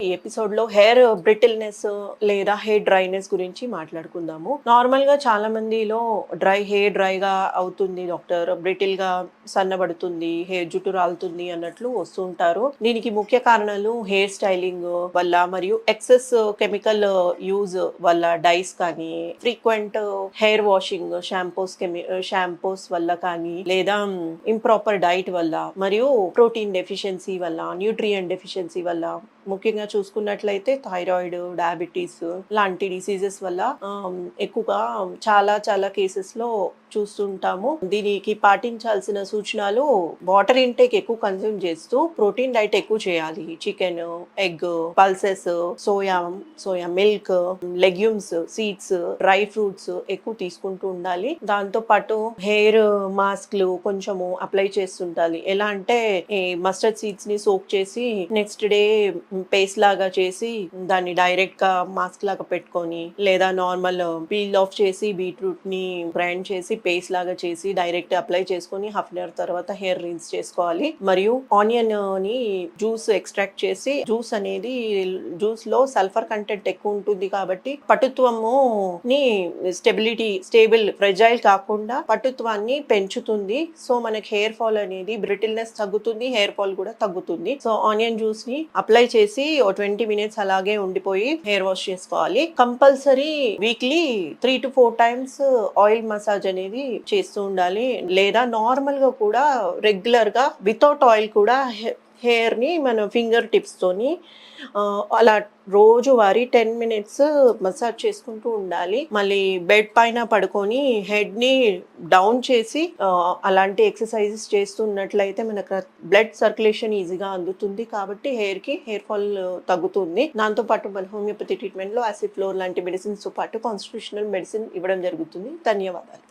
ఈ ఎపిసోడ్లో hair brittleness లేదా హెయిర్ డ్రైనెస్ గురించి మాట్లాడుకుందాము. నార్మల్గా చాలా మందిలో హెయిర్ డ్రైగా అవుతుంది డాక్టర్, బ్రిటిల్గా సన్నబడుతుంది, హెయిర్ జుట్టు రాలుతుంది అన్నట్లు వస్తుంటారు. దీనికి ముఖ్య కారణాలు హెయిర్ స్టైలింగ్ వల్ల మరియు ఎక్సెస్ కెమికల్ యూజ్ వల్ల, డైస్ కానీ, ఫ్రీక్వెంట్ హెయిర్ వాషింగ్, షాంపూస్ వల్ల కానీ, లేదా ఇంప్రాపర్ డైట్ వల్ల, మరియు ప్రోటీన్ డెఫిషియన్సీ వల్ల, న్యూట్రియం డెఫిషియన్సీ వల్ల, ముఖ్యంగా చూసుకున్నట్లయితే థైరాయిడ్, డయాబెటీస్ లాంటి డిసీజెస్ వల్ల ఎక్కువగా చాలా చాలా కేసెస్ లో చూస్తుంటాము. దీనికి పాటించాల్సిన సూచనలు: వాటర్ ఇంటేక్ ఎక్కువ కన్జ్యూమ్ చేస్తూ ప్రోటీన్ డైట్ ఎక్కువ చేయాలి. Chicken, egg, pulses, soya milk, legumes, seeds, dry fruits ఎక్కువ తీసుకుంటూ ఉండాలి. దాంతో పాటు హెయిర్ మాస్క్లు కొంచెము అప్లై చేస్తుండాలి. ఎలా అంటే మస్టర్డ్ సీడ్స్ ని సోక్ చేసి నెక్స్ట్ డే పేస్ట్ లాగా చేసి దాన్ని డైరెక్ట్ గా మాస్క్ లాగా పెట్టుకొని, లేదా నార్మల్ పీల్ ఆఫ్ చేసి బీట్రూట్ ని గ్రైండ్ చేసి పేస్ట్ లాగా చేసి డైరెక్ట్ అప్లై చేసుకొని హాఫ్ అన్ అవర్ తర్వాత హెయిర్ రిన్స్ చేసుకోవాలి. మరియు ఆనియన్ ని జ్యూస్ ఎక్స్ట్రాక్ట్ చేసి, జ్యూస్ లో సల్ఫర్ కంటెంట్ ఎక్కువ ఉంటుంది కాబట్టి పటుత్వము ని ఫ్రెజైల్ కాకుండా పటుత్వాన్ని పెంచుతుంది. సో మనకి హెయిర్ ఫాల్ అనేది, బ్రిటిల్నెస్ తగ్గుతుంది, హెయిర్ ఫాల్ కూడా తగ్గుతుంది. సో ఆనియన్ జ్యూస్ ని అప్లై చేసి 20 మినిట్స్ అలాగే ఉండిపోయి హెయిర్ వాష్ చేసుకోవాలి. Compulsory weekly 3 to 4 times oil massage అనేది చేస్తూ ఉండాలి. లేదా నార్మల్ గా కూడా రెగ్యులర్ గా వితౌట్ ఆయిల్ కూడా హెయిర్ ని మన ఫింగర్ టిప్స్ తోని అలా రోజువారీ 10 minutes మసాజ్ చేసుకుంటూ ఉండాలి. మళ్ళీ బెడ్ పైన పడుకొని హెడ్ ని డౌన్ చేసి అలాంటి ఎక్సర్సైజెస్ చేస్తున్నట్లయితే మనకు బ్లడ్ సర్క్యులేషన్ ఈజీగా అందుతుంది. కాబట్టి హెయిర్ ఫాల్ తగ్గుతుంది. దాంతో పాటు మన హోమియోపతి ట్రీట్మెంట్ లో యాసిడ్ ఫ్లోర్ లాంటి మెడిసిన్స్ తో పాటు కాన్స్టిట్యూషనల్ మెడిసిన్ ఇవ్వడం జరుగుతుంది. ధన్యవాదాలు.